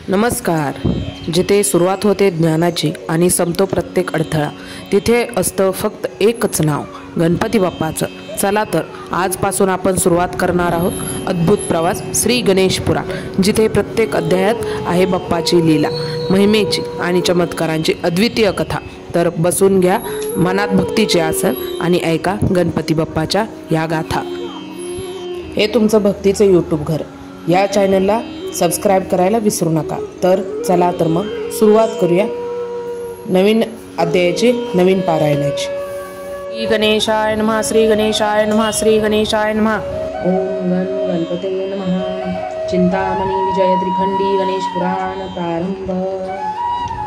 नमस्कार. जिथे सुरुवात होते ज्ञानाची आणि संपतो प्रत्येक अडथळा, तिथे असतं फक्त एकच नाव, गणपती बाप्पाचं. चला तर आजपासून आपण सुरुवात करणार आहोत अद्भुत प्रवास श्री गणेश पुराण, जिथे प्रत्येक अध्यायात आहे बाप्पाची लीला, महिमेची आणि चमत्कारांची अद्वितीय कथा. तर बसून घ्या मनात भक्तीचे आसन आणि ऐका गणपती बाप्पाच्या या गाथा. हे तुमचं भक्तीचं यूट्यूब घर. या चॅनलला सबस्क्राईब करायला विसरू नका. तर चला तर मग सुरुवात करूया नवीन अध्यायाची, नवीन पारायणाची. श्री गणेशाय नमः. श्री गणेशाय नमः. श्री गणेशाय नमः. ओम गणपते नमः. चिंतामणी विजय त्रिखंडी गणेश पुराण प्रारंभ.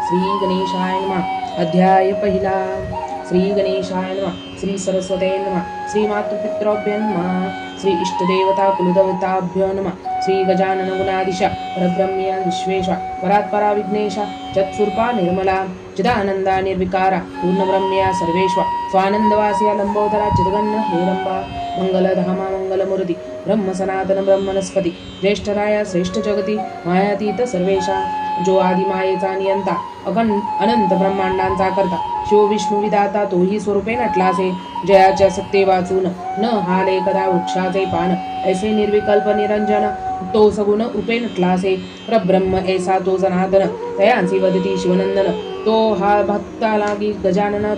श्री गणेशाय नमः. अध्याय पहिला. श्री गणेशाय नमः. श्री सरस्वते नमः. श्री मातृपितृभ्यो नमः. श्री इष्टदेवता कुलदेवताभ्यो नमः. श्री गजानन गुणाधीश परब्रह्म्य विश्वेश परात्परा विघ्नेश चतुर्पा निर्मला चिदानंदा निर्विकारा पूर्णब्रह्म्या सर्वेश्वर स्वानंदवासिया लंबोदरा चिदगन्न हेरंबा मंगलधामा मंगलमूर्ती ब्रह्म सनातन ब्रह्मनस्पती ज्येष्ठराया श्रेष्ठ जगती मायातीत सर्वेशा जो आदि मायेचा नियंता अनंत ब्रह्मांडांचा करता शिव विष्णू विधाता तोही स्वरूपे नटलासे जयाच्या सत्ते वाचून न हाले कदा वृक्षाचे पान ऐसे निर्विकल्प निरंजन तो सगुण रूपे नटलासे परब्रह्म ऐसा तो जनार्दन तयांसी वदती शिवनंदन तो हा भक्ता लागी गजानन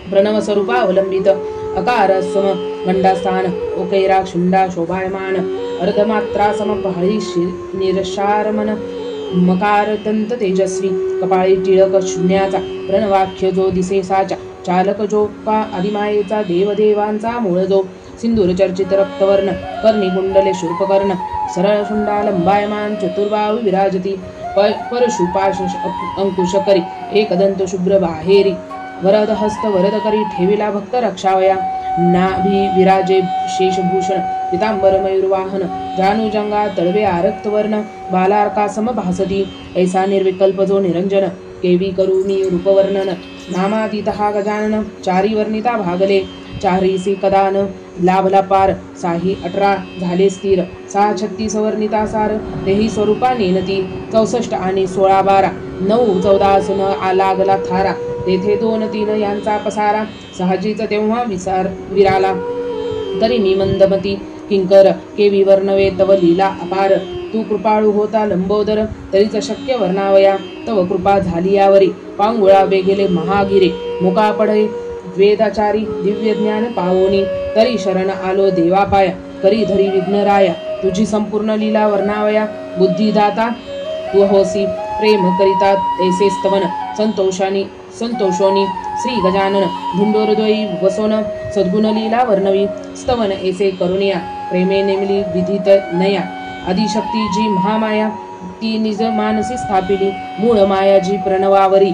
प्रणव स्वरूपा अवलंबित अकार सम गंडास्थान ओकैरा शुंडा शोभायमान अर्धमात्रा समपहाळी निरशारमन मकार दंत तेजस्वी कपाळी टिळक शून्याचा प्रणवाख्य जो दिसे साचा चालक जो पा आदिमायेचा देवदेवांचा मूळ जो सिंदूर चर्चित रक्तवर्ण कर्णी कुंडले शूर्पकर्ण सरळ शुंडा लंबायमान चतुर्बाहु विराजती परशुपाश अंकुश करी एकदंत शुभ्र बाहेरी वरद हस्त वरद करी ठेविला भक्त रक्षावया नाभी विराजे शेषभूषण पितांबर मयूरवाहन जानुजंगा तळवे आरक्त वर्ण बालार्का सम भासती ऐसा निर्विकल्प जो निरंजन केवी करू मी रूपवर्णन नामातीत हा गजानन चारी वर्णिता भागले चारीसी कदान लाभला पार साही 18 झाले स्थिर 636 वर्णिता सार तेही स्वरूपा नेनती 64 आणि 16 12 9 14 न लागला थारा तेथे 2 3 यांचा पसारा साहजीच तेव्हा विराला तरी मी मंदमती किंकर केवी वर्णवे तव लीला अपार तू कृपाळू होता लंबोदर तरीच शक्य वर्णावया तव कृपा झाली यावरी पांगुळा वेगेले महागिरे मुका पडे वेदाचारी दिव्य ज्ञान पावोनी तरी शरण आलो देवापाया करी धरी विघ्नराया तुझी संपूर्ण लीला वर्णावया बुद्धिदाता तू होसी प्रेम करिता ऐसे स्तवन संतोषोनी श्री गजानन धुंडोरदोई वसोन सद्गुण लीला वर्णवी स्तवन ऐसे करुणिया प्रेमे नेमली विधित नया आदिशक्ती जी महामाया ती निज मानसी स्थापिली मूळ माया जी प्रणवावरी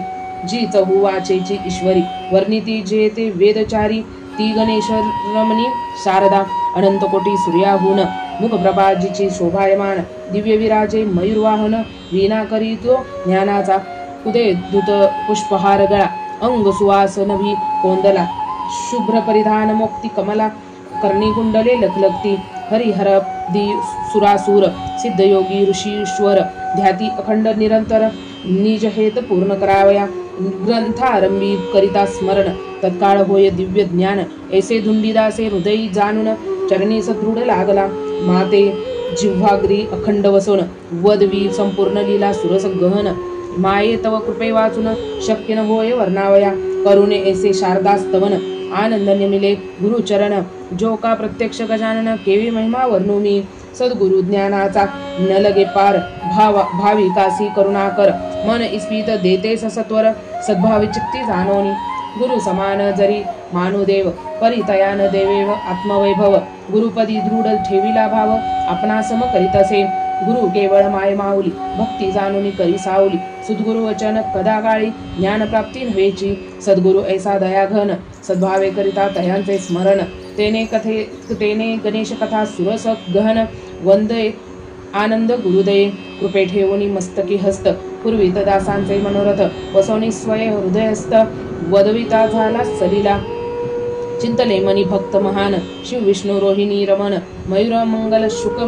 जी चहुवाचेची ईश्वरी वर्णिती जे ते वेदचारी ती गणेश रमणी शारदा अनंत कोटी सूर्याहून मुखप्रभा जिची शोभायमान दिव्य विराजे मयूरवाहन वीणा करी तो ज्ञानाचा उदय धुत पुष्पहार गळा अंग सुवास नभी कोंदला शुभ्र परिधान मोक्ती कमला कर्णी कुंडले लखलखती हरिहर दी सुरासुर सिद्धयोगी ऋषीश्वर ध्याती अखंड निरंतर निज हेत पूर्ण करावया ग्रंथारंभी करिता स्मरण तत्काळ होय दिव्य ज्ञान ऐसे धुंडीदासे हृदयी जाणून चरणी सदृढ लागला माते जिव्हाग्री अखंड वसोन वदवी संपूर्ण लीला सुरस गहन माये तव कृपे वाचून शक्य न होय वर्णावया करुणे ऐसे शारदास्तवन आनंद मिले गुरुचरण जो का प्रत्यक्ष गजानन केवी महिमा वर्णू मी सद्गुरु ज्ञानाचा न लगे पार भाविकासी करुणाकर मन इस्पित देते सत्वर सद्भावी चित्ती जाणोनी गुरु समान जरी मानुदेव परितयान देवेव आत्मवैभव गुरुपदी दृढ ठेविला भाव आपणा सम करीतसे गुरु केवळ माय माऊली भक्ती जाणून करी सावली सद्गुरु वचन कदा काळी ज्ञान प्राप्ती नव्हेची सद्गुरु ऐसा दयाघन सद्भावे करिता तयांचे स्मरण तेने गणेश कथा सुरस गहन वंदे आनंद गुरुदये कृपे ठेवून मस्तकी हस्त पूर्वी दासांचे मनोरथ वसवणी स्वय हृदयस्थ वदविता झाला सलीला चिंतले मनी भक्त महान शिव विष्णू रोहिणी रमण मयूर मंगल शुक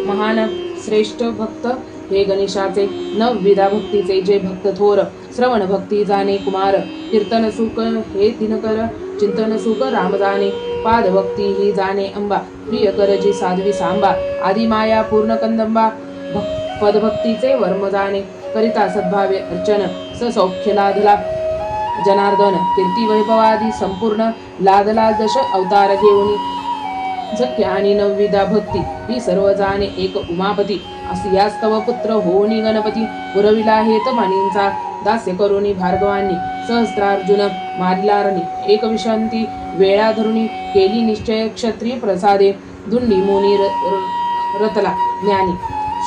महान श्रेष्ठ भक्त हे गणेशाचे नवविधा भक्तीचे जे भक्त थोर, श्रवण भक्ती जाणे कुमार, कीर्तन सुख हे दिनकर, चिंतन सुख राम जाणे, पाद भक्ती ही जाणे अंबा, प्रिय कर जी साध्वी सांबा, आदि माया पूर्ण कंदंबा, पदभक्तीचे वर्म जाणे, करिता सद्भावे अर्चन, सौख्य लादला जनार्दन, कीर्ती वैभवादी संपूर्ण लादला दश अवतार घेऊन, झक्य आणि नवविधा भक्ती ही सर्व जाणे एक उमापती, यास्तव पुत्र होनी गणपती, पुरविला हेत मानींचा, दास्य करुणी भार्गवांनी, सहस्त्रार्जुन मारिलारणी, एक विशांती वेळा धरुणी, केली निश्चय क्षत्रिय प्रसादे, धुंडी मुनी रतला ज्ञानी,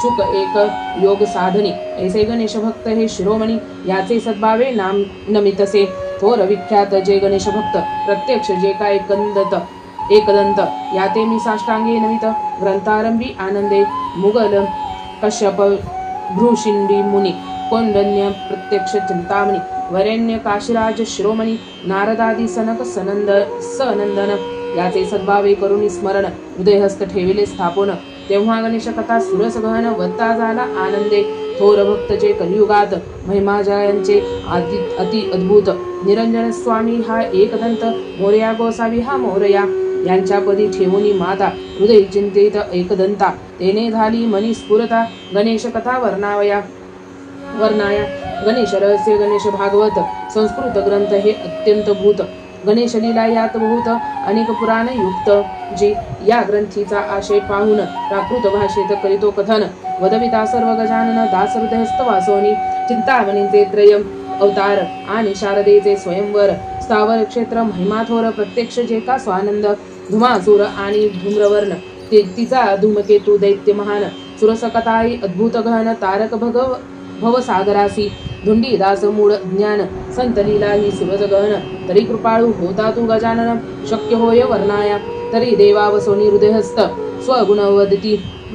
शुक एक योग साधनी, ऐसे गणेश भक्त हे शिरोमणी, याचे सद्भावे नाम नमितसे, थोर विख्यात जे गणेश भक्त, प्रत्यक्ष जे काय एकदंत, याते मी साष्टांगे नमित, ग्रंथारंभी आनंदे मुगल कश्यप भ्रूशिंडी मुनी, कोंडन्य प्रत्यक्ष चिंतामणी, वरेण्य काशीराज शिरोमणी, नारदादी सनक सनंदन, याचे सद्भावे करुणी स्मरण, हृदयहस्त ठेविले स्थापन, तेव्हा गणेश कथा सुरस गहन वत्ता झाला आनंदे, थोर भक्त जे कलियुगात, महिमा जयांचे अति अद्भुत, निरंजन स्वामी हा एकदंत, मोरया गोसावी हा मोरया, यांच्या पदी ठेवूनी माता, हृदय चिंतित एकदंता, तेने झाली मनी स्फुरता, गणेश कथा वर्णाया, गणेश रहस्य गणेश भागवत, संस्कृत ग्रंथ हे अत्यंत भूत, गणेश लीला यात बहुत, अनेक पुराण युक्त, जी या ग्रंथीचा आशय पाहून प्राकृत भाषेत करीतो कथन, वदविता सर्व गजानन दास हृदयस्थ वासोनी, चिंतामणीचे त्रय अवतार आणि शारदेचे स्वयंवर, स्थावर क्षेत्र महिमाथोर, प्रत्यक्ष जे का स्वानंद, धुमासूर आणि धूम्रवर्ण, तिचा धूमकेतू दैत्य महान, सुरसकथाई अद्भुत गहन, तारक भवसागरासी, धुंडी दास मूळ ज्ञान, संत लीला ही सुरज गहन, तरी कृपाळू होता तू गजानन, शक्य होय वर्णाया, तरी देवा वसोनी हृदयहस्त, स्वगुण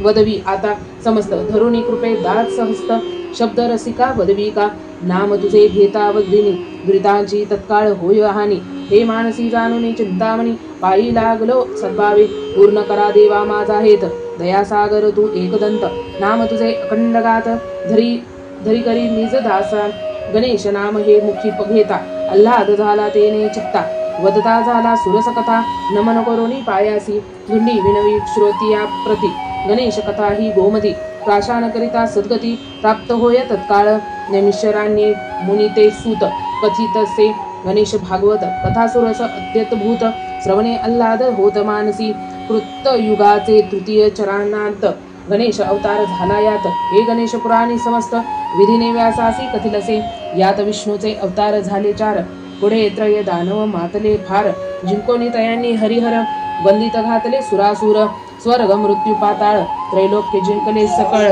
वदवी आता समस्त, धरुणी कृपे दात सहस्त, शब्द रसिका वदविका, नाम तुझे घेता वदिनी, दुरितांची तत्काळ होय हानी, हे मानसी जाणून चिंतामणी, पायी लागलो सद्भावे, पूर्ण करा देवा माझा हेत, दयासागर तू एकदंत, नाम तुझे अखंड गात, धरी करी निज दासा, गणेश नाम हे मुखी घेता, आल्हाद झाला तेने चित्ता, वदता झाला सुरसकथा, नमन करोनी पायासी, धुंडी विनवी श्रोतिया प्रती, गणेश कथा ही गोमती, प्राशान करिता सद्गती, प्राप्त होय तत्काळ, नेमिश्वरांनी मुनिते सूत, कथितसे गणेश भागवत, कथा सुरस अत्यद्भुत, श्रवणे आल्हाद होत मानसी, कृत युगाचे तृतीय चरणांत, गणेश अवतार झाला यात, हे गणेश पुराणी समस्त, विधीने व्यासासी कथिलसे, यात विष्णूचे अवतार झाले चार, पुढे त्रय दानव मातले फार, जिंकोनी तयांनी हरिहर, वंदित घातले सुरासुर, स्वर्ग मृत्यू पाताळ, त्रैलोक्य जिंकले सकळ,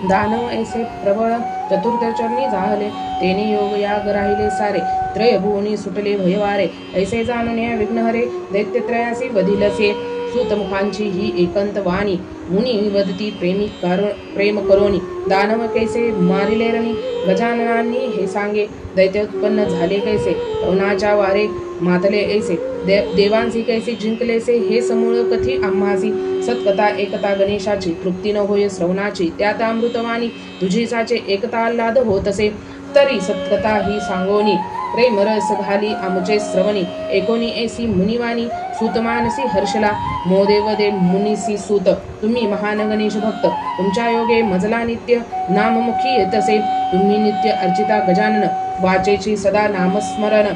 दानव ऐसे प्रबळ, चतुर्थ चरणी जाहले, तेने योग याग राहिले सारे, त्रय भुवनी सुटले भयवारे, ऐसे जाणून या विघ्नहरे, दैत्यत्रयासी वधिलसे, सूतमुखांची ही एकांत वाणी, मुनी वदती प्रेम करोनी, दानव कैसे मारिले रणी, गजाननांनी हे सांगे, दैत्य उत्पन्न झाले कैसे, पवनाच्या वारे मातले ऐसे, देवांसी कैसे जिंकलेसे, हे समूळ कथी आम्हासी, सत्कथा एकता गणेशाची, तृप्ती न होय श्रवणाची, त्यात अमृतवाणी, तुझी साचे एकता आल्हाद होतसे, तरी सत्कथा ही सांगोनी, प्रेमरस घाली आमचे श्रवणी, एकोणी ऐसी मुनिवाणी, सूतमानसी हर्षला, मोदेव दे मुनीसी सूत, तुम्ही महान गणेश भक्त, तुमच्या योगे मजला नित्य, नाममुखी येतसे, तुम्ही नित्य अर्चिता गजानन, वाचेची सदा नामस्मरण,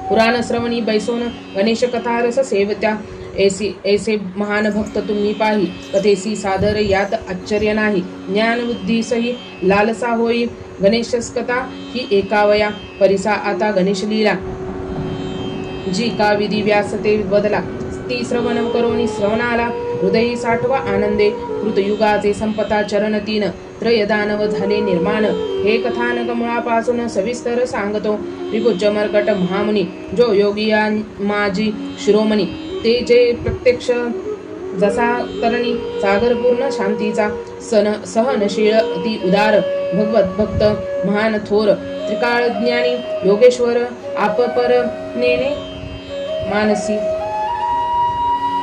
पुराण श्रवणी बैसोन, गणेश कथा रस सेवत्या, ऐसे महान भक्त तुम्ही पाही, कथेसी सादर यात आश्चर्य नाही, ज्ञान बुद्धी सही लालसा होई, गणेश कथा ही एकावया, परिसा आता गणेश लीला, जी का विधी व्यास ते बदला, ती श्रवण करोनी श्रवणाला, हृदयी साठवा आनंदे, कृतयुगाचे संपता चरण तीन, त्रय दानव झाले निर्माण, हे कथानक मुळापासून सविस्तर सांगतो, विकुच मर्कट महामुनी, जो योगिया माझी शिरोमणी, ते जे प्रत्यक्ष जसा तरणी सागर पूर्ण शांतीचा, सहनशील अति उदार, भगवत भक्त महान थोर, त्रिकाळ ज्ञानी योगेश्वर, आपपर नेने मानसी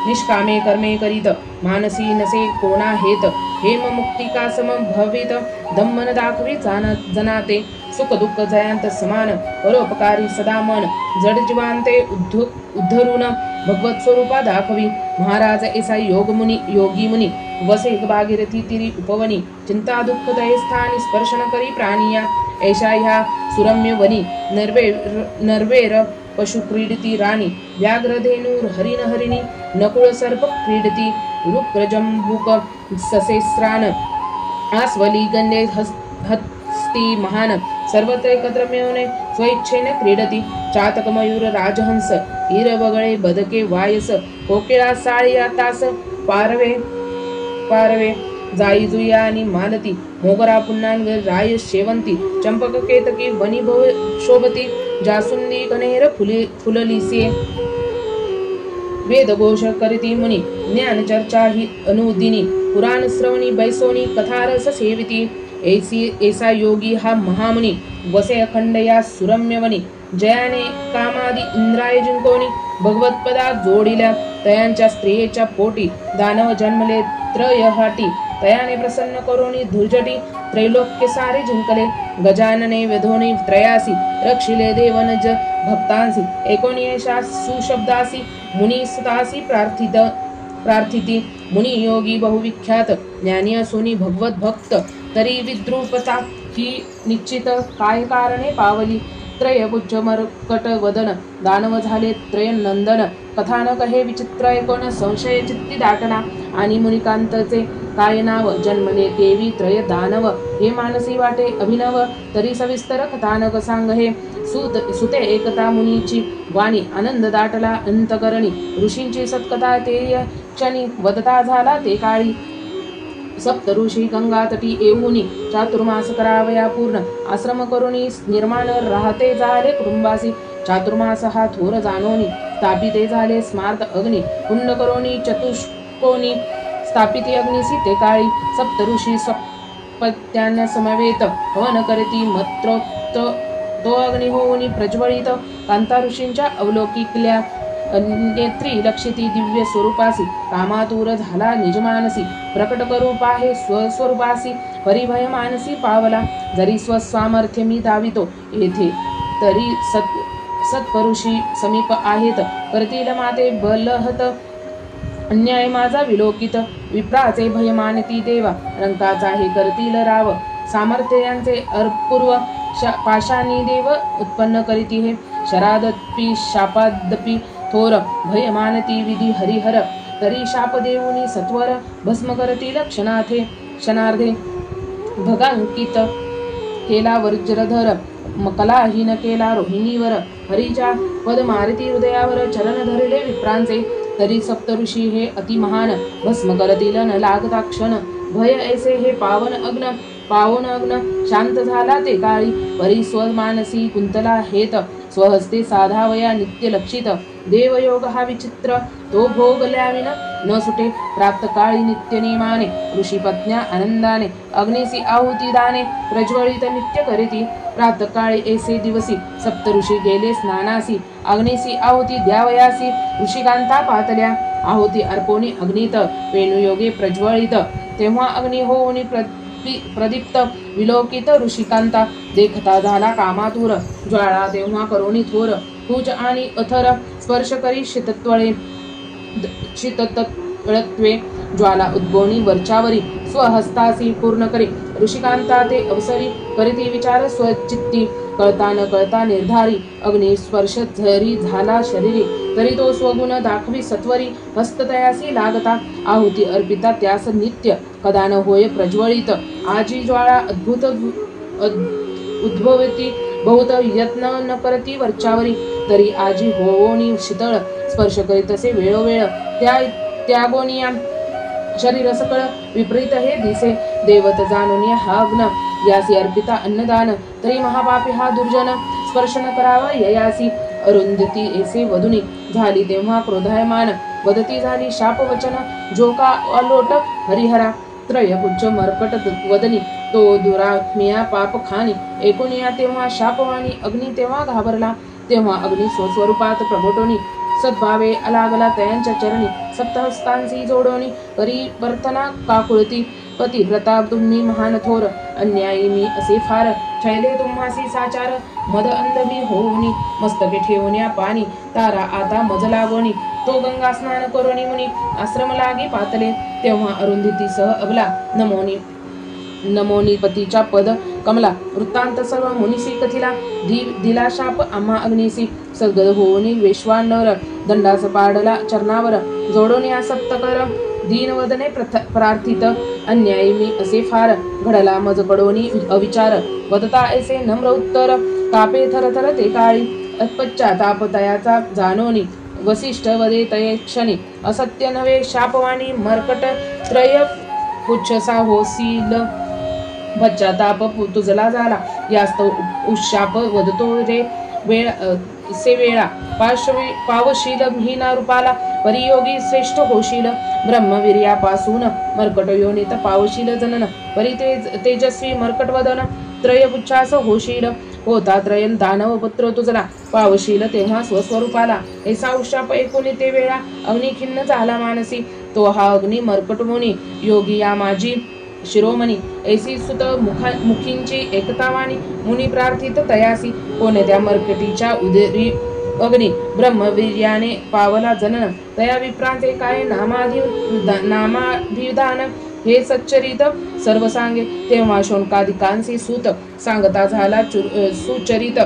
निष्कामे कर्मे करीत मानसी नसे कोणा हेत हेम मुक्तिका सम भवित दम्मन दाखवी जनाते सुख दुःख जयांत समान परोपकारी सदा मन जड जीवांते उद्धरून भगवत स्वरूपा दाखवी महाराज ऐसा योगी मुनी वसे भागीरथी तिरी उपवनी चिंता दुःख दये स्थानी स्पर्शन करी प्राणिया ऐशा ह्या सुरम्य वनी नरवेर पशु क्रीडती राणी व्याघ्रधेनूर हरिण हरिणी नकुळ सर्प क्रीडती रुक्रजंबुक ससेस्रान आस्वली गंडे हस्ती महान सर्वत्र एकत्र मिळवणे स्वइच्छेने क्रीडती चातक मयूर राजहंस हिर वगळे बदके वायस कोकिळा साळी तास पारवे जाई जुया आणि मालती मोगरा पुन्नांग राय शेवंती चंपक केतकी वनी भव शोभती जासुंदी कनेर फुललिसे वेद घोष करीती मुनी ज्ञान चर्चा ही अनुदिनी पुराण श्रवणी बैसोनी कथारस सेविती ऐसा योगी हा महामुनी वसे अखंड या सुरम्यवनी जयाने कामादी इंद्राय जिंकोनी भगवतपदा जोडिल्या तयांच्या स्त्रियेच्या पोटी दानव जन्मले त्रयहाटी तयाने प्रसन्न करोनी धुर्जटी त्रैलोक्य सारे जिंकले गजानने वेधोनी त्रयासी रक्षिले देवनज भक्तांसी एकोणीशा सुशब्दासी मुनी सुतासी प्रार्थिती मुनी योगी बहुविख्यात ज्ञानी असुनी भगवत भक्त तरी विद्रूपता ही निश्चित काय कारणे पावली त्रयभुज मरकट वदन दानव झाले त्रय नंदन कथानक हे विचित्र ऐकून संशय चित्ती दाटना आणि मुनिकांतचे काय नाव जन्मले देवी त्रय दानव हे मानसी वाटे अभिनव तरी सविस्तर कथानक सांग हे सुते एकता मुनीची वाणी आनंद दाटला अंतकरणी ऋषींची सत्कथा ते क्षणी वदता झाला ते काळी सप्त ऋषी गंगा तटी येऊनी चातुर्मास करावया पूर्ण आश्रम करुणी निर्माण राहते झाले कुटुंबासी चातुर्मास हा थोर जाणोनी स्थापिते झाले स्मार्त अग्नी पुण्य करोनी चतुष्कोनी स्थापिते अग्निसी ते काळी सप्त ऋषी स्वपत्यान समवेत हवन करती मत्रोक्त तो अग्नी होऊनी प्रज्वलित कांता ऋषींच्या अवलोकिकल्या नेत्री लक्षिती दिव्य स्वरूपासी कामातूर झाला निजमानसी प्रकट करू पाहे स्वस्वरूपासी परिभय मानसी पावला जरी स्वसामर्थ्य मी दावितो येथे तरी सत्परुषी समीप आहेत करतील माते बलहत अन्याय माझा विलोकित विप्राचे भय मानती देवा रंकाचा हे करतील राव सामर्थ्य यांचे अपूर्व पाशानी देव उत्पन्न करीती हे शरादपी शापादपी थोर भय मानती विधी हरिहर तरी शाप देऊनी सत्वर भस्म करतील क्षणार्धे भगांकित केला वज्रधर मकलाहीन केला रोहिणीवर हरीच्या पद मारती हृदयावर चरण धरले विप्रांचे तरी सप्तऋषी हे अतिमहान भस्म करतील न लागता क्षण भय ऐसे हे पावन अग्न शांत झाला ते काळी परी स्वमानसी कुंतला हेत स्वहस्ते साधावया नित्य लक्षित देवयोग हा विचित्र तो भोगल्याविन न सुटे प्राप्त काळी नित्य नियमाने ऋषी पत्न्या आनंदाने अग्निसी आहुती दाने प्रज्वलित नित्य करीती प्राप्त काळी ऐसे दिवसी सप्त ऋषी गेले स्नानासी अग्निसी आहुती द्यावयासी ऋषिकांता पातल्या आहुती अर्पोनी अग्नित वेणुयोगे प्रज्वलित तेव्हा अग्नी होऊनी प्रदीप्त विलोकित ऋषिकांता देखता झाला कामातूर ज्वाळा तेव्हा करोनी थोर कुज आणि अथर स्पर्श करी शीतत्वे ज्वाला उद्भवनी वरच्यावरी स्वहस्तासी पूर्ण करी ऋषिकांता ते अवसरी करीती विचार स्वचित्ती कळता न कळता निर्धारी अग्नि स्पर्श झरी झाला शरीरी तरी तो स्वगुण दाखवी सत्वरी हस्ततयासी लागता आहुती अर्पिता त्यास नित्य कदान होय प्रज्वलित आजी ज्वाळा अद्भुत उद्भवती बहुत यत्न न करती वरच्यावरी तरी आजी होवोनी शीतळ स्पर्श करीतसे वेळोवेळ त्यागोनिया शरीर सकळ विपरीत हे दिसे देवत जाणून हा अग्न यासी अर्पिता अन्नदान तरी महापापी हा दुर्जन स्पर्श न करावा ययासी अरुंधती ऐसे वधुनी झाली तेव्हा क्रोधायमान वदती झाली शाप वचन जोका अलोट हरिहरा त्रयपुच्छ मरकट वदनी तो दुरात्म्या पाप खानी एकोनिया तेव्हा शापवाणी अग्नी तेव्हा घाबरला तेव्हा अग्नी स्वस्वरूपात प्रगटोनी सद्भावे अलागला तयांच्या चरणी सप्तहस्तांसी जोडोनी परिवर्तना काकुळती पतिव्रता तुम्ही महान थोर अन्यायी मी असे फार छैले तुम्हासी साचार मद अंध मी होऊनी मस्तके ठेवण्या पाणी तारा आता मज लागोनी तो गंगा स्नान करोनी मुनी आश्रम लागे पातले तेव्हा अरुंधती सह अबला नमोनी पतीच्या पद कमला वृत्तांत सर्व मुनीसी कथिला दिला शाप आम्हा अग्निसी सद्गद होऊनी वेश्वानर दंडास पाडला चरणावर जोडोनी सप्तकर दीनवदने प्रार्थित अन्यायी मी असे फार घडला मज कडोनी अविचार वदता ऐसे नम्र उत्तर तापे थरथर ते काळी पश्चाताप तयाचा जाणोनी वसिष्ठ वदे तये क्षणी असत्य नवे शापवाणी मर्कट त्रय पुच्छसा होसील पश्चाताप तुझला झाला यास्तव उशाप वदतो रे वेळा पावशील हीना रूपाला परियोगी श्रेष्ठ होशील ब्रह्मवीर्यापासून मर्कट योनीत पावशील जनन परी तेजस्वी मर्कट वदन त्रयपुच्छास होशील होता त्रयन दानव पुत्र तुझला पावशील तेव्हा स्वस्वरूपाला ऐसा उशाप ऐकून ते वेळा अग्नी खिन्न झाला मानसी तो हा अग्नी मर्कट मुनी योगी या माझी शिरोमणी ऐसी सुत मुखींची एकतावाणी मुनी प्रार्थित तयासी कोणत्या मर्कटीच्या उदरी अग्नी ब्रह्मवीर्याने पावला जनन तया विप्रांते काय नामाभिधान हे सच्चरित सर्व सांगे तेव्हा शोणकादिकांसी सूत सांगता झाला सुचरित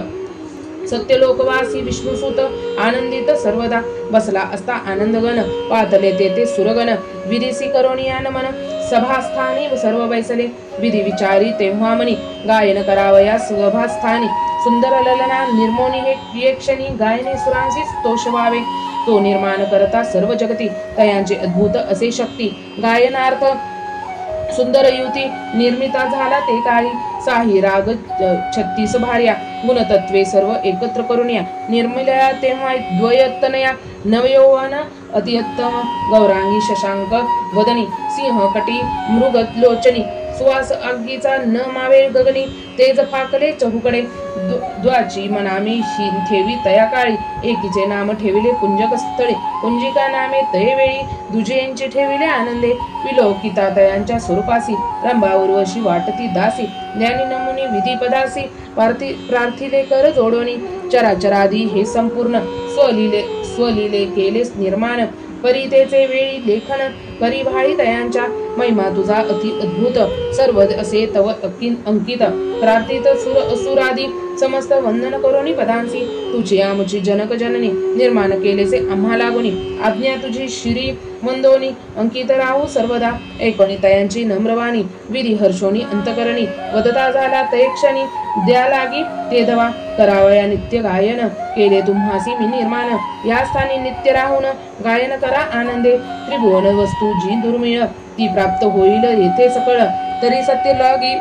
सत्यलोकवासी विष्णुसूत आनंदित सर्वदा बसला असता आनंदगण पातले तेथे सुरगण विधिसी करोनियान मन सभास्थानी सर्व बैसले विधी विचारी तेव्हा मनी गायन करावया सभास्थानी सुंदर ललना निर्मोनी हे क्षणी गायने सुरांशी तोषवावे तो निर्माण करता सर्व जगती तयांचे अद्भुत असे शक्ती गायनार्थ सुंदर युती निर्मिता झाला ते काळी साही राग 36 भार्या गुणतत्वे सर्व एकत्र करूनिया निर्मलया तेव्हा द्वयतनया नवयौवन अतिउत्तम गौरांगी शशांक वदनी सिंहकटी मृगलोचनी सुवास आगीचा न मावे गगनी तेज फाकले चहुकडे द्वाची मनामी ठेवी तया काळी एकीचे नाम ठेविले पुंजक स्थळे पुंजिका नामे तये वेळी दुजेंची ठेविले आनंदे विलोकिता तयांच्या स्वरूपासी रंभा उर्वशी वाटती दासी ज्ञानी नमुनी विधी पदासी प्रार्थिले कर जोडोनी चराचरादी हे संपूर्ण स्वलिले केले निर्माण परितेचे वेळी लेखन करी भाळी तयांच्या महिमा तुझा अति अद्भुत सर्व असे तव अंकित प्रार्थित सुर असुरादी समस्त वंदन करोनी पदांसी तुझी आमची जनक जननी निर्माण केलेसे आम्हा लागोनी आज्ञा तुझी श्री वंदोनी अंकित राहू सर्वदा ऐकोनी तयांची नम्रवाणी विधी हर्षोनी अंतकरणी वदता झाला तय क्षणी द्या लागी ते दवा करावया नित्य गायन केले तुम्हासी मी निर्माण या स्थानी नित्य राहून गायन करा आनंदे त्रिभुवन वस्तू जी दुर्मिळ ती प्राप्त होईल येथे सकळ तरी सत्य लागी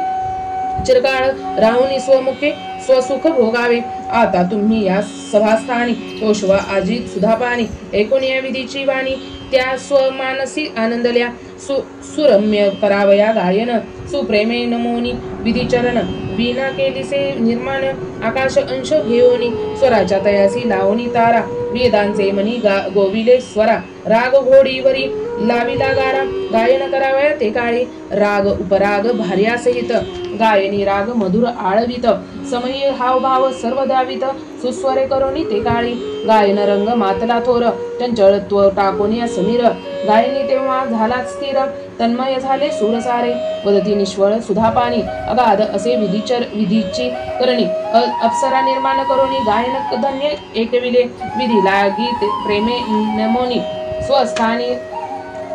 चिरकाळ राहुनी स्वमुखे स्वसुख भोगावे आता तुम्ही या सभास्थानी तोषवा आजी सुधापानी ऐकून या विधीची वाणी त्या स्वमानसी आनंदल्या सुरम्य करावया गायन सुप्रेमे नमोनी विधिचरण वीणा केलीसे निर्माण आकाश अंश घेऊनी स्वराच्या तयासी लावणी तारा वेदांचे मनी गोविले स्वरा राग घोडीवरी लाविला गारा गायन करावया ते काळी राग उपराग भार्या सहित गायनी राग मधुर आळवित समयी हावभाव सर्व द्यावित सुस्वरे करोनी ते काळी गायन रंग मातला थोर चंचळत्व टाकोनी समीर गायनी तेव्हा झाला स्थिर तन्मय झाले सुरसारे वदती निष्फळ सुधापानी अगाध असे विधीची करणी अप्सरा निर्माण करोनी गायन धन्य एकविले विधी लागी प्रेमे नमोनी स्वस्थानी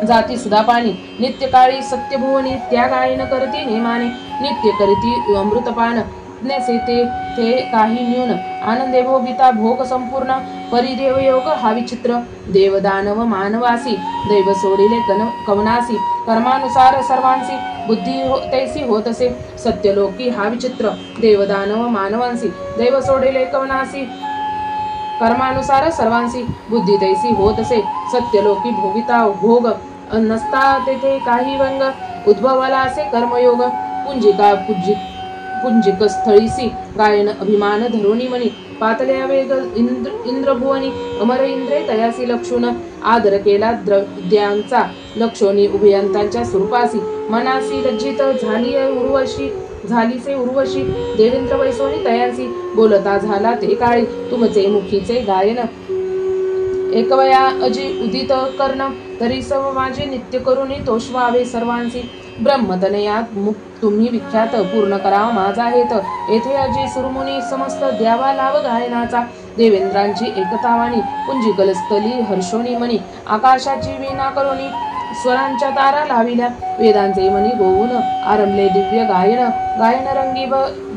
जाती सुधापानी नित्यकाळी सत्यभुवनी त्या गायन करती नेमाने नित्य करीती अमृतपान नेसे ते काही न्यून आनंदे भोगिता भोग संपूर्ण परिदेव योग हा विचित्र देवदानव मानवासी दैव सोडिले कवनासी कर्मानुसार सर्वांसी बुद्धी तैसी होत असे सत्यलोकी हा विचित्र देवदानव मानवांसी दैव सोडिले कवनासी कर्मानुसार सर्वांसी बुद्धी तैसी होत असे सत्यलोकी भोगिता भोग नसता तेथे काही वंग उद्भवला असे कर्मयोग पुंजिक स्थळीसी गायन अभिमान धरोनी मनी पातल्या वेग इंद्रभुवनी अमर इंद्रे तयासी लक्षून आदर केला द्रव्यांचा लक्षोनी उभयंतांच्या स्वरूपासी मनासी लज्जित झालीसे उर्वशी देवेंद्र वैसोनी तयासी बोलता झाला ते काळी तुमचे मुखीचे गायन एकवया अजी उदित कर्ण तरी सव माझे नित्य करुणी तोषवावे सर्वांसी ब्रह्मतनयात मुख तुम्ही विख्यात पूर्ण करावा माझा हेत येथे अजी सुरमुनी समस्त द्यावा लाव गायनाचा देवेंद्रांची एकतावाणी पुंजिकलस्थली हर्षोनी मनी आकाशाची वीणा करुणी स्वरांच्या तारा लाविल्या वेदांचे मनी गोवून आरंभले दिव्य गायन रंगी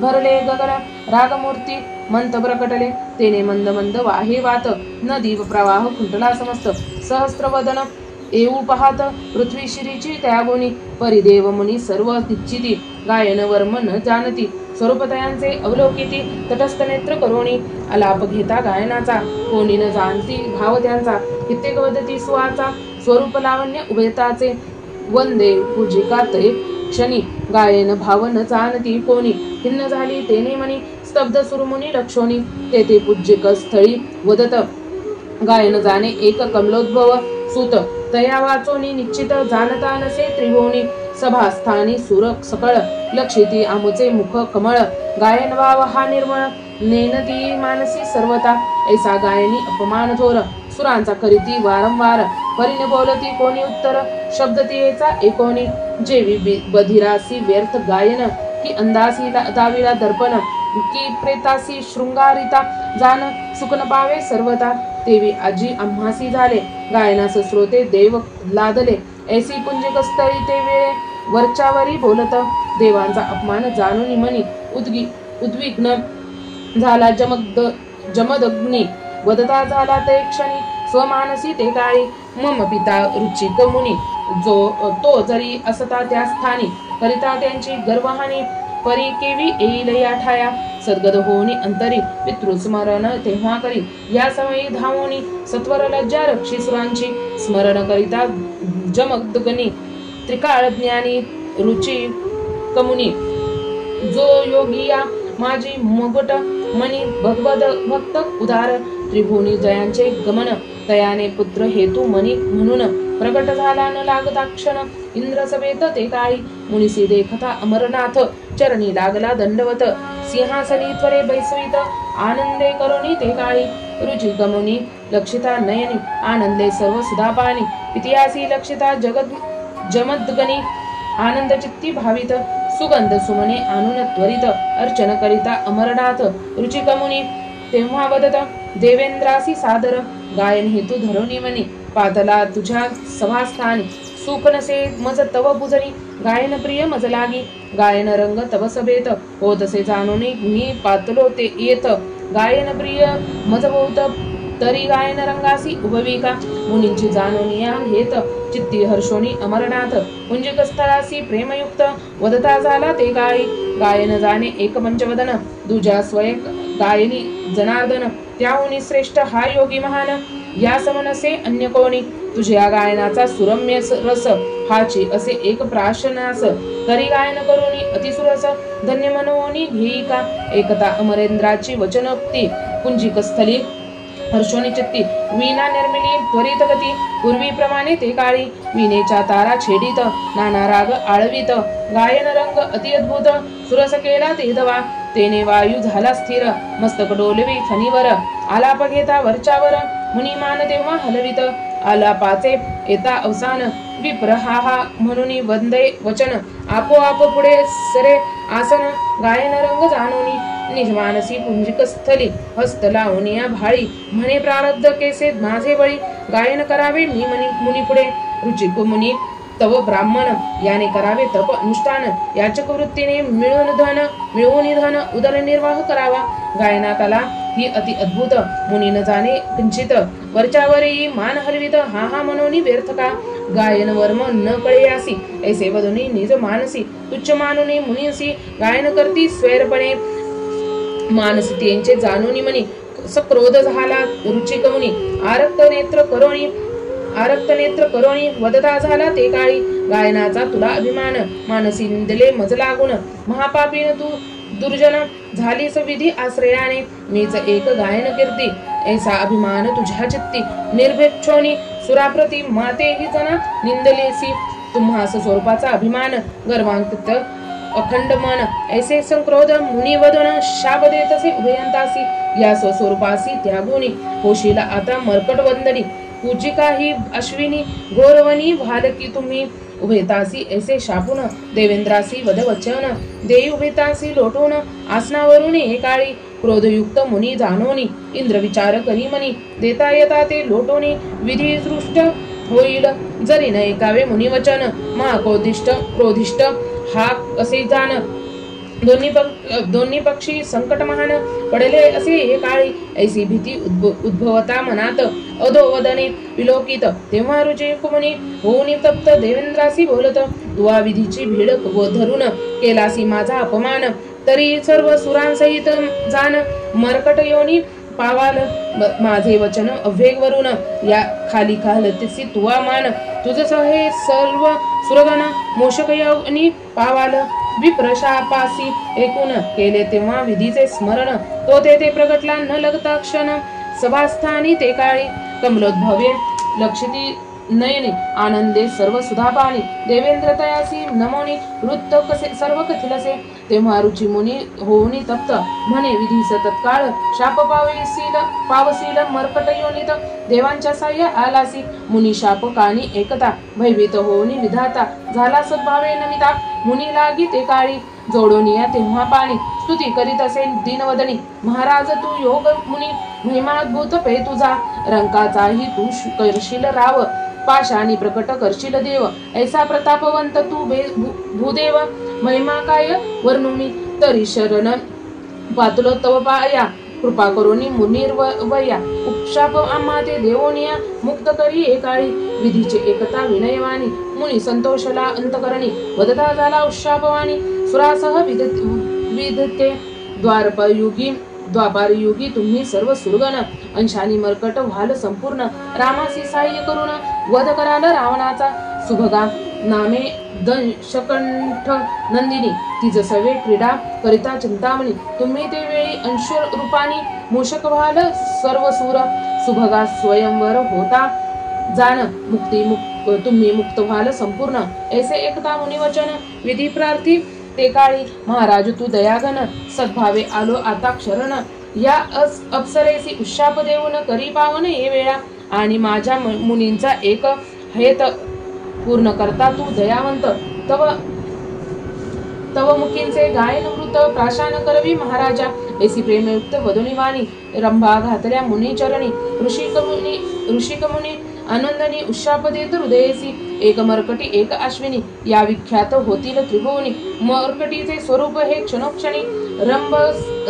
भरले गगन रागमूर्ती मंत प्रकटले तेने मंद मंद वाहे वात नदी प्रवाह खुंटला समस्त सहस्त्रवदन येऊ पाहत पृथ्वी शिरीची त्यागोनी परिदेव मुनी सर्व निश्चिती गायन वर्म न जानती स्वरूपतयांचे अवलोकिती तटस्थ नेत्र करोनी आलाप घेता गायनाचा कोणी न जाणती भाव त्यांचा कित्येक वदती सुवाचा स्वरूप लावण्य उभयताचे वंदे पूजिका ते क्षणी गायन भाव न जाणती कोणी खिन्न झाली तेने मनी स्तब्ध सुरमुनी लक्षोनी तेथे पूज्यक स्थळी वदत गायन जाणे एक कमलोद्भव सुत तया वाचोनी निश्चित जाणता नसे त्रिभुवनी सभास्थानी सुरक सकळ लक्षिती आमुचे मुख कमळ गायन वाव हा निर्मळ नेनती मानसी सर्वता ऐसा गायनी अपमान थोर सुरांचा करीती वारंवार परीने बोलती कोणी उत्तर शब्द तियेचा एकोणी जेवी बधिरासी व्यर्थ गायन की अंदासी दाविला दर्पण की प्रेतासी शृंगारिता जाण सुकन पावे सर्वता तेवी आजी आम्हासी झाले गायनास श्रोते देव लादले ऐसी पुंजकस्थळी ते वेळे वरच्यावरी बोलत देवांचा अपमान जाणून मनी उद्विग्न झाला जमदग्नी वदता झाला ते क्षणी स्वमानसी ते काळी मम पिता रुचिक मुनी तो जरी असता त्या स्थानी करिता त्यांची गर्वहानी परी केवी येईल या ठाया सद्गद होनी अंतरी पितृस्मरण तेव्हा करी या समयी धावोनी सत्वर लज्जा रक्षिसुरांची स्मरण करिता जमदग्नी त्रिकाळ ज्ञानी रुची कमुनी जो योगिया माझी मुगट मनी भगवद भक्त उदार त्रिभुवनी जयांचे गमन तयाने पुत्र हेतू मनी म्हणून प्रकट झाला न लागता क्षण इंद्र सभेत ते काळी मुनिसी देखता अमरनाथ चरणी लागला दंडवत सिंहासनी त्वरे बैसवित आनंदे करुणी ते काळी रुची गमुनी लक्षिता नयनी आनंदे सर्व सुधापानी इतिहासी लक्षिता जमदगनी आनंद चित्ती भावित सुगंध सुमने आणून त्वरित अर्चन करिता अमरनाथ रुची कमुनी तेव्हा वदत देवेंद्रासी सादर गायन हेतू धरोनी मनी पातला तुझ्या सभास्थानी सुख नसे मज तव बुजणी गायन प्रिय मज लागी गायन रंग तव सभेत होतसे जाणून मी पातलो ते येत गायन प्रिय मज होत तरी गायन रंगासी उभविका मुनींची जाणोनिया हेत चित्ती हर्षोनी अमरनाथ पुंजकस्थळासी प्रेमयुक्त वदता झाला ते काळी गायन जाणे एक पंचवदन दुजा स्वयं गायनी जनार्दन त्याहुनी श्रेष्ठ हा योगी महान या समनसे अन्य कोणी तुझ्या गायनाचा सुरम्य रस हाची असे एक प्राशनास तरी गायन करुनी अतिसुरस धन्य मनोनी घेईका एकता अमरेंद्राची वचनोक्ती पुंजिकस्थली हर्षोनी चित्ती वीणा निर्मिली त्वरित गती पूर्वीप्रमाणे ते काळी वीणेच्या तारा छेडित नाना राग आळवित गायन रंग अति अद्भुत सुरस केला ते दवा तेने वायू झाला स्थिर मस्तक डोलवी फणीवर आलाप घेता वरच्यावर मुनी मान तेव्हा हलवित आलापाचे येता अवसान विप्र हा म्हणून वंदे वचन आपोआप पुढे सरे आसन गायन रंग जाणोनी निजमानसी पुंजिकस्थली हस्त लावनिया भाळी म्हणे प्रारब्ध केसे माझे बळी गायन करावे मी मुनी पुढे रुचिक मुनी तव ब्राह्मण याने करावे तप अनुष्ठान याचक वृत्तीने मिळवून धन उदरनिर्वाह करावा गायनात आला ही अति अद्भुत मुनी न जाणे किंचित वरच्यावरही मान हलवित हा मनोनी व्यर्थ का गायन वर्म न कळेयासी ऐसे वदुनी निज मानसी तुच्छ मानुनी मुनीसी गायन करती स्वैरपणे मानसितेंचे जाणूनी मनी सक्रोध झाला रुचिक मुनी आरक्त नेत्र करोणी वदता झाला ते काळी गायनाचा तुला अभिमान मानसी निंदले मज लागून महापापीन तू दुर्जन झालीस विधी आश्रयाने मीच एक गायन कीर्ती ऐसा अभिमान तुझ्या चित्ती निर्भेक्षोनी सुराप्रती माते ही जना निंदलेसी तुम्हास स्वरूपाचा अभिमान गर्वांकित अखंड मन ऐसे संक्रोध मुनिवदन शाप देतसे उभयंतासी या स्वस्वरूपासी त्यागुनी होशीला आता मरकट वंदनी पूजिका ही अश्विनी गौरवनी भालकी तुम्ही उभेतासी ऐसे शापून देवेंद्रासी वदवचन देई उभेतासी लोटून आसनावरून एकाळी क्रोधयुक्त मुनी जाणोनी इंद्र विचार करी मनी देता येता ते लोटोनी विधी दृष्ट होईल जरी न ऐकावे मुनी वचन क्रोधिष्ट हा असे जाण दोन्ही पक्षी संकट महान पडले असे हे काळी ऐसी भीती उद्भवता मनात अधोवदने विलोकित तेव्हा रुचे कुमनी होऊन तप्त देवेंद्रासी बोलत दुवा विधीची भीड धरून केलासी माझा अपमान तरी सर्व सुरांसहित जाण मरकट योनी पावाल माझे वचन अवेग वरून या खाली खालतीसी तुवा मान तुझस हे सर्व सुरगण मोषक योनी पावाल विप्रशापासी एकूण केले तेव्हा विधीचे स्मरण तो तेथे प्रगटला न लगता क्षण सभास्थानी ते काळी कमलोद्भवे लक्षिती नयने आनंदे सर्व सुधापाणी देवेंद्र तयासी नमोनी वृत्त कसे सर्व कथिलसे तेव्हा रुची मुनी होऊनी तप्त म्हणे विधीस तत्काळ शाप पावसील मरकट योनित देवांच्या साह्य आलासी मुनी शाप कानी एकता भयभीत होऊनी विधाता झाला सद्भावे नमिता मुनी लागी ते काळी जोडोनिया तेव्हा पाणी स्तुती करीत असे दीनवदनी महाराज तू योग मुनी महिमाद्भूत पे तुझा रंकाचाही तू करशील राव पाशानी प्रकट करशील देव ऐसा प्रतापवंत तू भूदेव महिमा काय वर्णुमी तरी शरण पातुल तव पाया कृपा करोनी मुनिर्वया उपशाप आम्हा ते देवोनिया मुक्त करी एकाळी विधीचे एकता विनयवाणी मुनी संतोषला अंतकरणी वदता झाला उशापवाणी सुरासह विधते द्वापार युगी तुम्ही सर्व सुरगण अंशानी मरकट व्हाल संपूर्ण रामासी सहाय्य करून वध कराल रावणाचा सुभगा नामे दंशकंठ नंदिनी तिज सवे क्रीडा करिता चिंतामणी तुम्ही ते वेळी अंश रूपानी मूषक व्हाल सर्व सूर सुभगा स्वयंवर होता जाण तुम्ही मुक्त व्हाल संपूर्ण ऐसे एकता मुनिवचन विधी प्रार्थी ते काळी महाराज तू दयाघन सद्भावे आलो आता क्षरण या अप्सरेसी उशाप देऊन करी पावन ये वेळा आणि माझ्या मुनींचा एक हेत पूर्ण करता तू दयावंत तव मुखींचे गायन वृत्त प्राशान करवी महाराजा ऐसी प्रेमयुक्त वदुनी वाणी रंभा घातल्या मुनी चरणी ऋषिक मुनी आनंदनी उशाप देत हृदयसी एक मरकटी एक अश्विनी या विख्यात होतील त्रिभुवनी मरकटीचे स्वरूप हे क्षणोक्षणी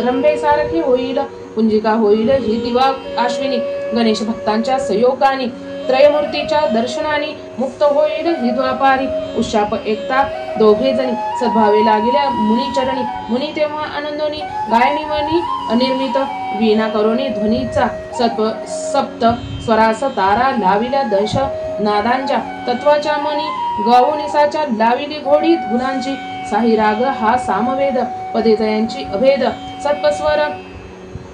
रंभेसारखे होईल पुंजिका होईल ही दिवा अश्विनी गणेश भक्तांच्या संयोगाने त्रयमूर्तीच्या दर्शनाने मुक्त होईल ही द्वापारी उशाप एकता दोघे जणी सद्भावे लागल्या मुनी चरणी मुनी तेव्हा आनंदोनी गायनीवनी अनिर्मित वीणा करोनी ध्वनीचा सप्त स्वरास तारा लाविल्या दश नादांच्या तत्वाच्या मनी गावनिसाच्या लाविली घोडी गुणांची साही राग हा सामवेद पदेतयांची अभेद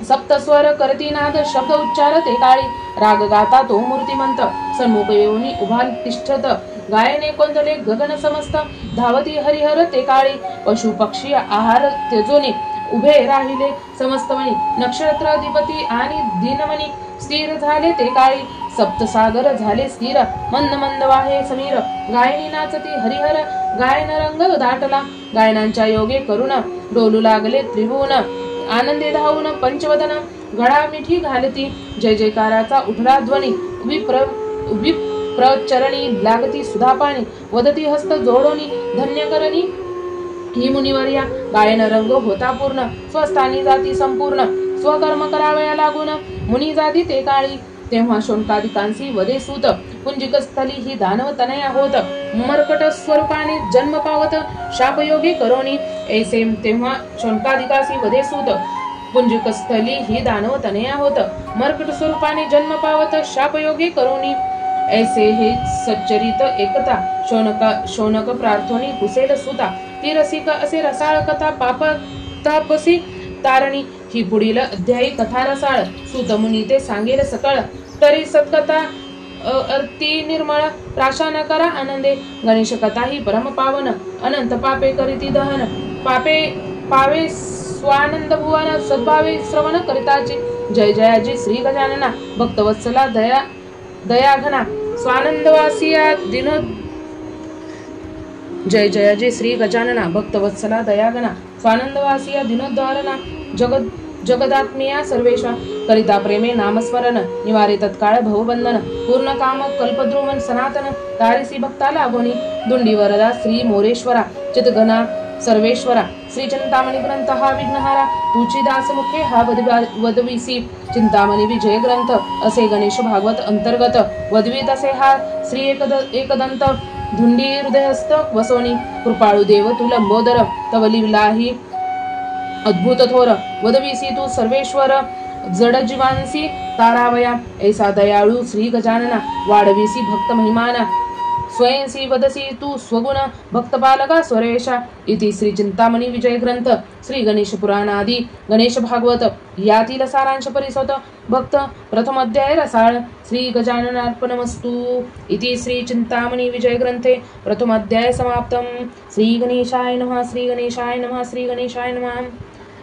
सप्तस्वर करती नाद शब्द उच्चार ते काळी राग गाता तो मूर्तिमंत सन्मुख येऊनी उभा तिष्ठत गायने कोंदले गगन समस्त धावती हरिहर ते काळी पशु पक्षी आहार त्यजोनी उभे राहिले समस्तमणी नक्षत्राधिपती आणि दिनमणी स्थिर झाले ते काळी सप्तसागर झाले स्थिर मंद मंद वाहे समीर गायनी नाचती हरिहर गायन रंग दाटला गायनांच्या योगे करुणा डोलू लागले त्रिभुवन आनंदी धावून पंचवदन गळा मिठी घालती जय जयकाराचा उठला ध्वनी विप्रचरणी लागती सुधापाणी वदती हस्त जोडोनी धन्य करणी ही मुनिवर्या गायन रंग होता पूर्ण स्वस्थानी जाती संपूर्ण स्वकर्म करावया लागून मुनी जाती ते काळी तेव्हा शोणकादिकांसी वदे सूत पुंजिक स्थली ही दानव तनया होत मरकट स्वरूपाने जन्म पावत शापयोगी करोनी ऐसे तेव्हा शोणकादिकासी वदे सूत पुंजिक स्थली ही दानव तनया होत मरकट स्वरूपाने जन्म पावत शापयोगी करोनी ऐसे हे सच्चरित एकता शौनक प्रार्थोनी कुसेल सुता ती रसिक असे रसाळ कथा पाप तापसी तारणी ही पुढील अध्यायी कथा रसाळ. सुतमुनी ते सांगेल सकळ, तरी सत्कथा अति निर्मळ. प्राशा न करा आनंदे, गणेश कथा ही परम पावन. अनंत पापे करीती दहन, पापे पावे स्वानंद भुवन. सद्भावे श्रवण करिताची, जय जयाजी श्री गजानना. भक्तवत्सला दयाघना, स्वानंदवासिया दिन. जय जयाजी श्री गजानना. भक्तवत्सला दयाघना, स्वानंदवासिया दिनोद्धारणा. जगदात्मीया सर्वेशा, करिता प्रेमे नामस्मरण. निवारे तत्काळ भवबंधन, पूर्ण काम कल्पद्रुमन सनातन. तारिसी भक्ता लागोनी, दुंडी वरदा श्री मोरेश्वरा. चितगणा सर्वेश्वरा, श्री चिंतामणी ग्रंथ हा विघ्नहारा. तुची दास मुखे हा वदविसी, चिंतामणी विजय ग्रंथ. असे गणेश भागवत अंतर्गत. वदवीत असे हा श्री एकदंत. धुंडी हृदयस्थ वसोनी, कृपाळू देव तू लंबोदर. तवलीलाही अद्भुत थोर, वदविसी तू सर्वेश्वर. जड जीवांसी तारावया, ऐसा दयाळू श्री गजानना. वाढविसी भक्त महिमाना, स्वयंसी वदसी तू स्वगुण. भक्तपालका स्वरेशा. इति श्री चिंतामणी विजय ग्रंथ, श्री गणेश पुराणादि गणेश भागवत यातील सारांश परिसोत. भक्त प्रथम अध्याय रसाळ. श्री गजाननार्पणमस्तु. इति श्री चिंतामणी विजय ग्रंथे प्रथम अध्याय समाप्तम. श्री गणेशाय नमः. श्री गणेशाय नमः. श्री गणेशाय नमः.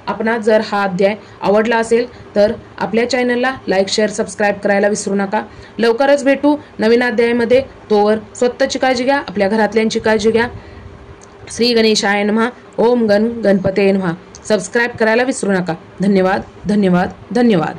आपणास जर हा अध्याय आवडला असेल तर आपल्या चॅनलला लाईक, शेअर, सबस्क्राईब करायला विसरू नका. लवकरच भेटू नवीन अध्यायामध्ये. तोवर स्वतःची काळजी घ्या, आपल्या घरातल्यांची काळजी घ्या. श्री गणेशाय नमः. ओम गणपते नमः. सबस्क्राईब करायला विसरू नका. धन्यवाद, धन्यवाद, धन्यवाद.